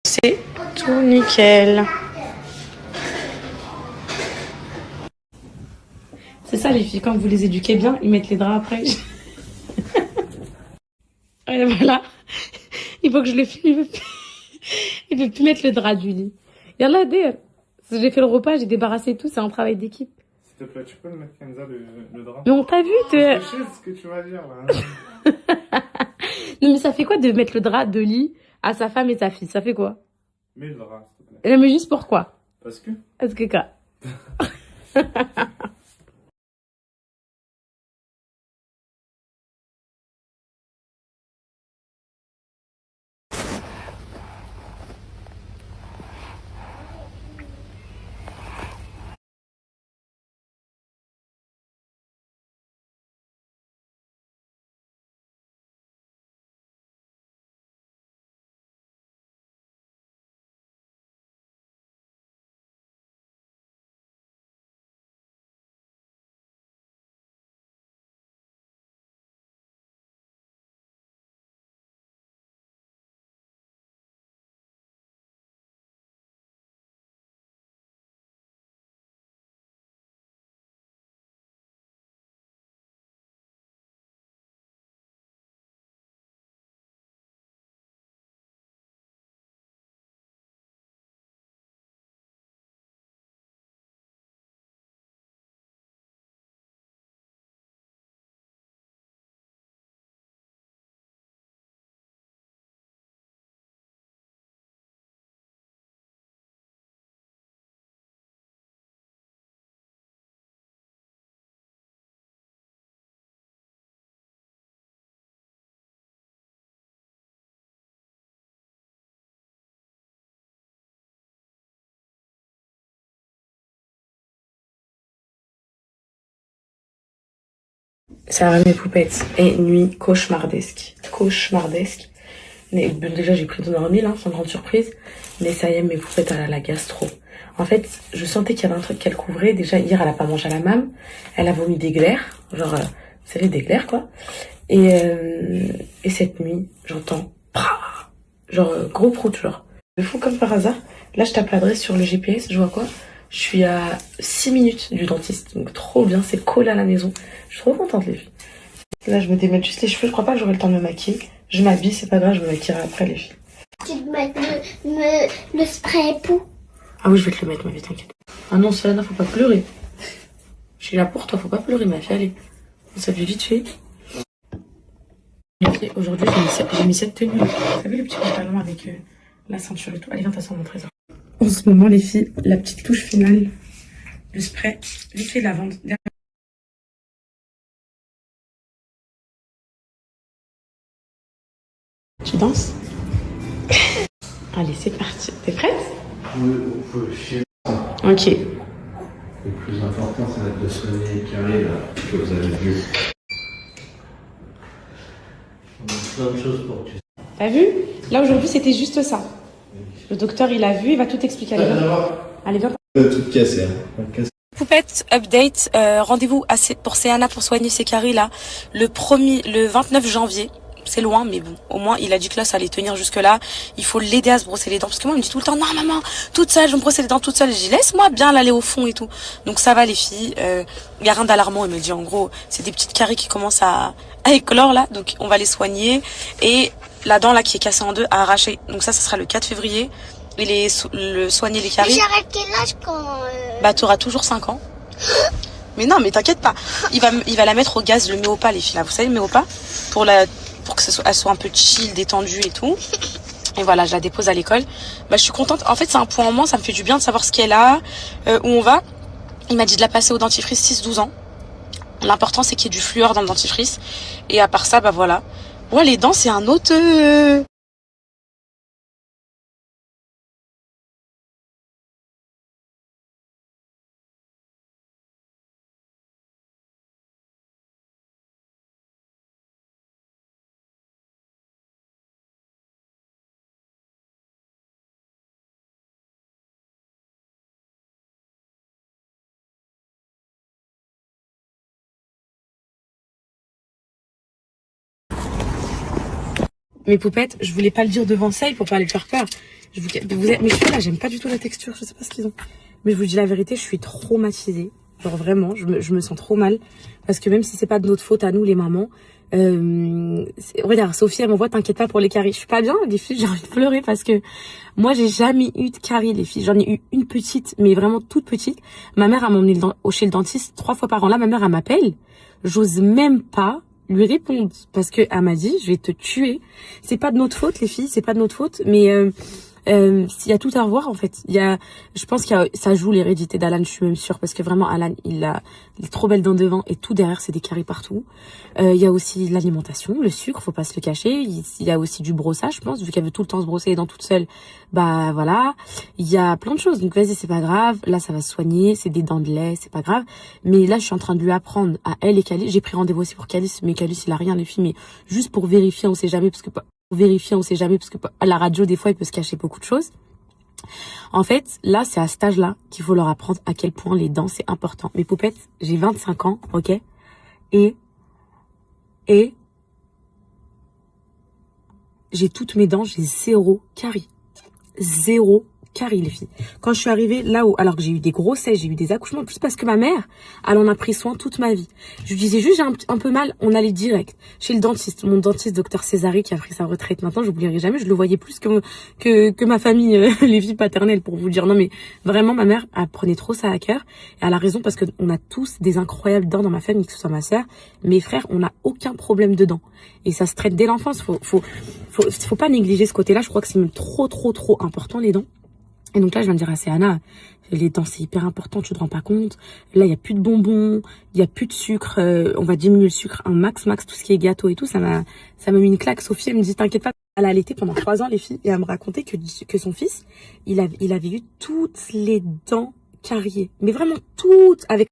C'est tout nickel. C'est ça les filles, quand vous les éduquez bien, ils mettent les draps après. Et voilà. Il faut que je le filme. Il veut plus mettre le drap du lit. Yallah, dire. J'ai fait le repas, j'ai débarrassé tout, c'est un travail d'équipe. S'il te plaît, tu peux le mettre Kenza, le drap. Mais on t'a vu, Je sais ce que tu vas dire là. Non mais ça fait quoi de mettre le drap de lit à sa femme et sa fille? Ça fait quoi? Mets le drap, s'il te plaît. Non mais juste pourquoi? Parce que. Parce que quoi? Ça va mes poupettes. Et nuit cauchemardesque. Cauchemardesque. Mais déjà j'ai pris de dormir là, sans grande surprise. Mais ça y est, mes poupettes, elle a la gastro. En fait, je sentais qu'il y avait un truc qu'elle couvrait. Déjà hier, elle a pas mangé à la mame. Elle a vomi des glaires. Genre, vous savez, des glaires quoi. Et cette nuit, j'entends genre gros prout genre. De fou comme par hasard. Là, je tape l'adresse sur le GPS, je vois quoi? Je suis à 6 minutes du dentiste. Donc trop bien, c'est collé à la maison. Je suis trop contente les filles. Là, je me démêle juste les cheveux. Je crois pas que j'aurai le temps de me maquiller. Je m'habille, c'est pas grave, je me maquillerai après les filles. Tu te mets le spray époux. Ah oui, je vais te le mettre, ma vie, t'inquiète. Ah non, Solana, faut pas pleurer. Je suis là pour toi, faut pas pleurer, ma fille, allez. On s'habille vite fait. Et aujourd'hui, j'ai mis cette tenue. Vous savez, le petit pantalon avec la ceinture et tout. Allez, viens t'asseoir, mon trésor. En ce moment, les filles, la petite touche finale. Le spray, vite fait lavande. Tu danses? Allez, c'est parti. T'es prête? Oui, on peut chier. Ok. Le plus important, ça va être de soigner les caries là, que vous avez vu. On a plein de choses pour que tu. T'as vu? Là, aujourd'hui, c'était juste ça. Le docteur, il a vu, il va tout expliquer. Allez, viens. Allez, viens. Tout cassé, hein. Poupette, update, rendez-vous pour Céana pour soigner ses caries là, le 29 janvier. C'est loin, mais bon, au moins il a dit que là ça allait tenir jusque là. Il faut l'aider à se brosser les dents, parce que moi il me dit tout le temps, non maman, toute seule, je vais me brosser les dents toute seule. Je dis, laisse-moi bien l'aller au fond et tout. Donc ça va les filles, y a rien d'alarmant. Il me dit en gros, c'est des petites caries qui commencent à éclore là, donc on va les soigner. Et la dent là qui est cassée en deux à arracher, donc ça sera le 4 février. Et soigner les caries. J'arrête quel âge quand... Bah t'auras toujours 5 ans. Mais non, mais t'inquiète pas. Il va la mettre au gaz, le Méopa, les filles là. Vous savez, le Méopa, pour que elle soit un peu chill, détendue et tout. Et voilà, je la dépose à l'école. Bah je suis contente. En fait, c'est un point en moins, ça me fait du bien de savoir ce qu'elle a, où on va. Il m'a dit de la passer au dentifrice 6-12 ans. L'important c'est qu'il y ait du fluor dans le dentifrice. Et à part ça, bah voilà. Ouais, les dents, c'est un autre... Mes poupettes, je voulais pas le dire devant Saï pour pas les faire peur. Mais les cheveux là, j'aime pas du tout la texture, je sais pas ce qu'ils ont. Mais je vous dis la vérité, je suis traumatisée. Genre vraiment, je me sens trop mal. Parce que même si c'est pas de notre faute à nous, les mamans, regarde, Sophie, elle m'envoie, t'inquiète pas pour les caries. Je suis pas bien, les filles, j'ai envie de pleurer parce que moi, j'ai jamais eu de caries, les filles. J'en ai eu une petite, mais vraiment toute petite. Ma mère a m'emmené chez le dentiste 3 fois par an. Là, ma mère, elle m'appelle. J'ose même pas lui répondre parce que elle m'a dit, je vais te tuer. C'est pas de notre faute, les filles, c'est pas de notre faute, mais il y a tout à revoir en fait. Je pense ça joue l'hérédité d'Alan, je suis même sûre, parce que vraiment Alan, il a trop belles dents devant et tout derrière, c'est des caries partout. Il y a aussi l'alimentation, le sucre, faut pas se le cacher. Il y a aussi du brossage, je pense, vu qu'elle veut tout le temps se brosser les dents toute seule. Bah voilà, il y a plein de choses. Donc vas-y, c'est pas grave. Là, ça va se soigner. C'est des dents de lait, c'est pas grave. Mais là, je suis en train de lui apprendre à elle et Calice. J'ai pris rendez-vous aussi pour Calice, mais Calice, il a rien, les filles, mais juste pour vérifier, on sait jamais, parce que à la radio, des fois, il peut se cacher beaucoup de choses. En fait, là, c'est à cet âge-là qu'il faut leur apprendre à quel point les dents, c'est important. Mes poupettes, j'ai 25 ans, ok? Et j'ai toutes mes dents, j'ai 0 carie. 0 carie, les filles. Quand je suis arrivée là où, alors que j'ai eu des grossesses, j'ai eu des accouchements, plus parce que ma mère, elle en a pris soin toute ma vie. Je lui disais juste, j'ai un peu mal, on allait direct chez le dentiste. Mon dentiste, docteur Césari, qui a pris sa retraite maintenant, j'oublierai jamais, je le voyais plus que ma famille, les vies paternelles, pour vous dire. Non, mais vraiment, ma mère, elle prenait trop ça à cœur. Et elle a raison, parce que on a tous des incroyables dents dans ma famille, que ce soit ma sœur, mes frères, on n'a aucun problème de dents. Et ça se traite dès l'enfance. Faut pas négliger ce côté-là. Je crois que c'est même trop important, les dents. Et donc là, je viens de dire à Céana, les dents, c'est hyper important, tu te rends pas compte. Là, il y a plus de bonbons, il y a plus de sucre, on va diminuer le sucre un max, tout ce qui est gâteau et tout. Ça m'a mis une claque. Sophie, elle me dit, t'inquiète pas. Elle a allaité pendant 3 ans, les filles, et elle me racontait que son fils, il avait eu toutes les dents cariées. Mais vraiment toutes, avec...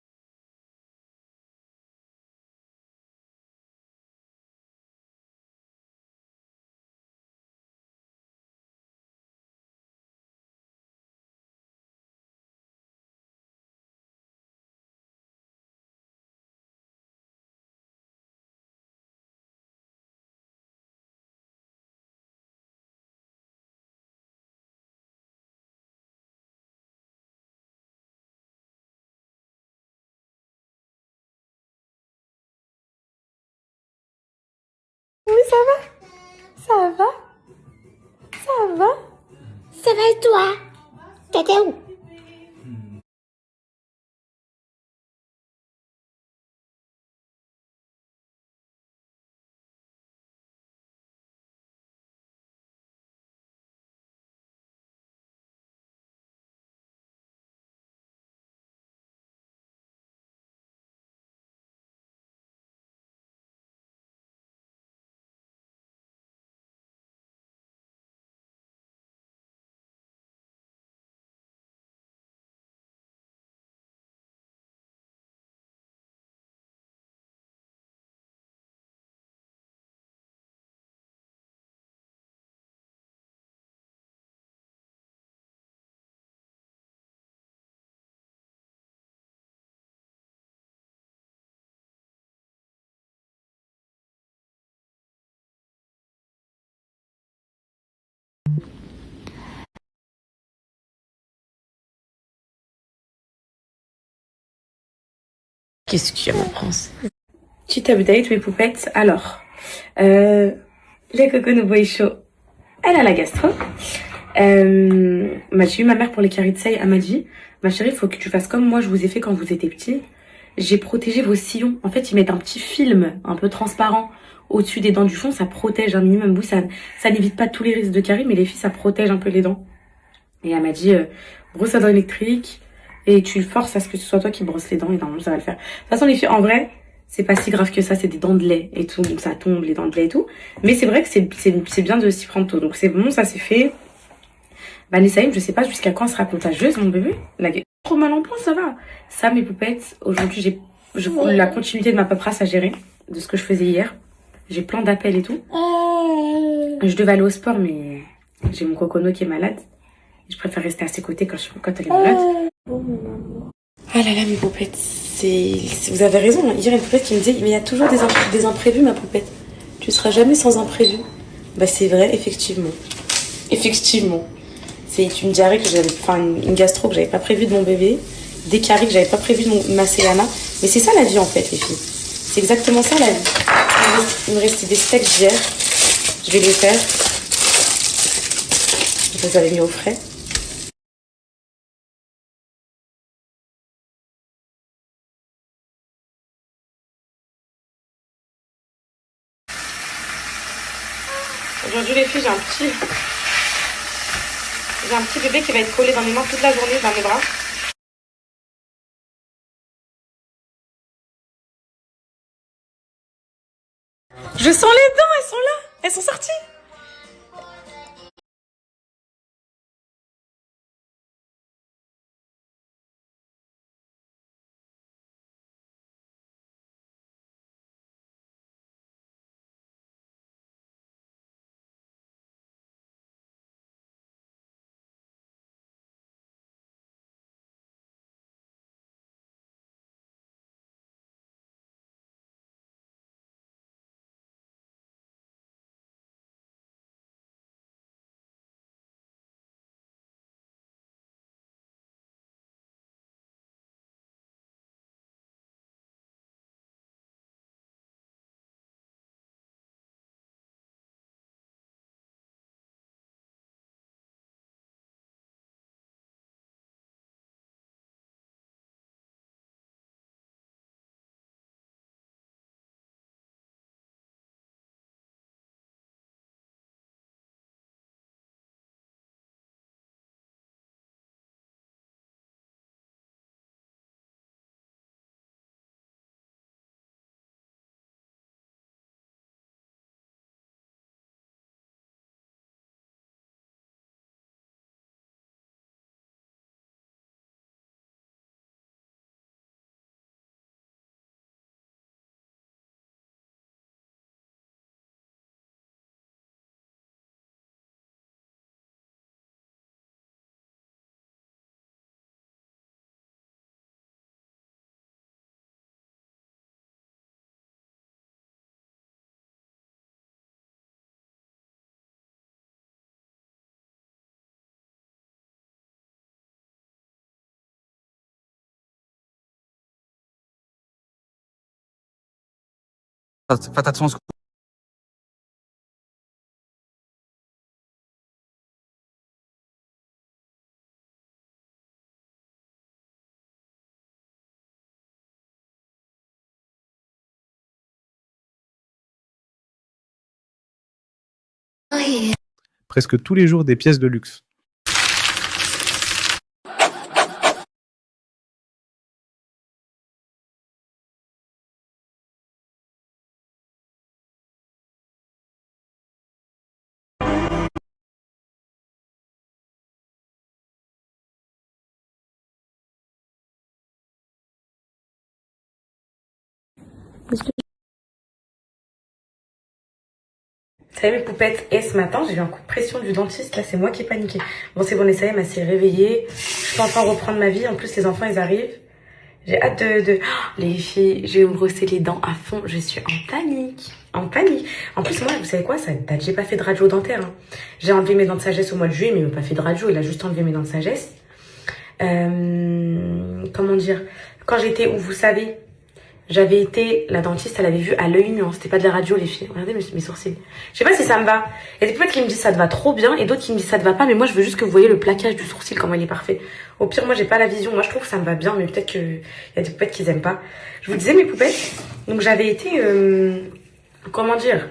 Oui, ça va? Ça va? Ça va? Ça va et toi? T'étais où? Qu'est-ce qu'il y a, ma France? Petit update, mes poupettes. Alors, les Coco Boy Show, elle a la gastro. J'ai eu ma mère pour les caries de Say. Elle m'a dit, ma chérie, il faut que tu fasses comme moi, je vous ai fait quand vous étiez petits. J'ai protégé vos sillons. En fait, ils mettent un petit film un peu transparent au-dessus des dents du fond. Ça protège un minimum. Vous, ça n'évite pas tous les risques de caries, mais les filles, ça protège un peu les dents. Et elle m'a dit, brosse à dents électrique. Et tu forces à ce que ce soit toi qui brosse les dents et normalement ça va le faire. De toute façon les filles, en vrai, c'est pas si grave que ça, c'est des dents de lait et tout, donc ça tombe les dents de lait et tout. Mais c'est vrai que c'est bien de s'y prendre tôt. Donc c'est bon, ça c'est fait. Bah Nessaïm, je sais pas jusqu'à quand elle sera contagieuse mon bébé. Trop mal en point, ça va. Ça mes poupettes, aujourd'hui j'ai la continuité de ma paperasse à gérer, de ce que je faisais hier. J'ai plein d'appels et tout. Je devais aller au sport mais j'ai mon cocono qui est malade. Je préfère rester à ses côtés quand elle est malade. Ah là là, mes poupettes, vous avez raison. Hier, il y a une poupette qui me disait, mais il y a toujours des imprévus, ma poupette. Tu seras jamais sans imprévu. Bah, c'est vrai, effectivement. Effectivement. C'est une diarrhée que j'avais, enfin une gastro que j'avais pas prévue de mon bébé, des caries que j'avais pas prévues de ma Céana. Mais c'est ça la vie en fait, les filles. C'est exactement ça la vie. Il me restait des steaks d'hier. Je vais les faire. Je les avais mis au frais. Aujourd'hui les filles, j'ai un petit bébé qui va être collé dans mes mains toute la journée, dans mes bras. Je sens les dents, elles sont là, elles sont sorties. Faites attention. Presque tous les jours des pièces de luxe. Salut mes poupettes, et ce matin j'ai eu un coup de pression du dentiste, là c'est moi qui ai paniqué. Bon c'est bon, ça y est, elle s'est réveillée, je peux enfin reprendre ma vie, en plus les enfants ils arrivent. J'ai hâte de... Oh, les filles, je vais me brosser les dents à fond, je suis en panique. En panique. En plus moi, vous savez quoi, ça date, j'ai pas fait de radio dentaire. Hein. J'ai enlevé mes dents de sagesse au mois de juillet, mais il m'a pas fait de radio, il a juste enlevé mes dents de sagesse. Comment dire, quand j'étais où vous savez... J'avais été, la dentiste, elle avait vu à l'œil nu, hein. C'était pas de la radio les filles. Regardez mes sourcils. Je sais pas si ça me va. Il y a des potes qui me disent ça te va trop bien et d'autres qui me disent ça te va pas, mais moi je veux juste que vous voyez le plaquage du sourcil, comment il est parfait. Au pire, moi j'ai pas la vision, moi je trouve que ça me va bien, mais peut-être qu'il y a des poupettes qui aiment pas. Je vous disais mes poupettes, donc j'avais été, comment dire,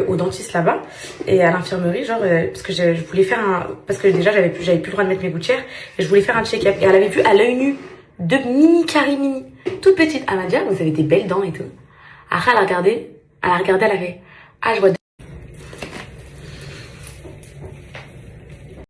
au dentiste là-bas et à l'infirmerie, genre, parce que je voulais faire parce que déjà j'avais plus le droit de mettre mes gouttières et je voulais faire un check-up et elle avait vu à l'œil nu deux mini caries toute petite. Elle m'a dit, ah, vous avez des belles dents et tout. Après, elle a regardé, elle a fait, ah, je vois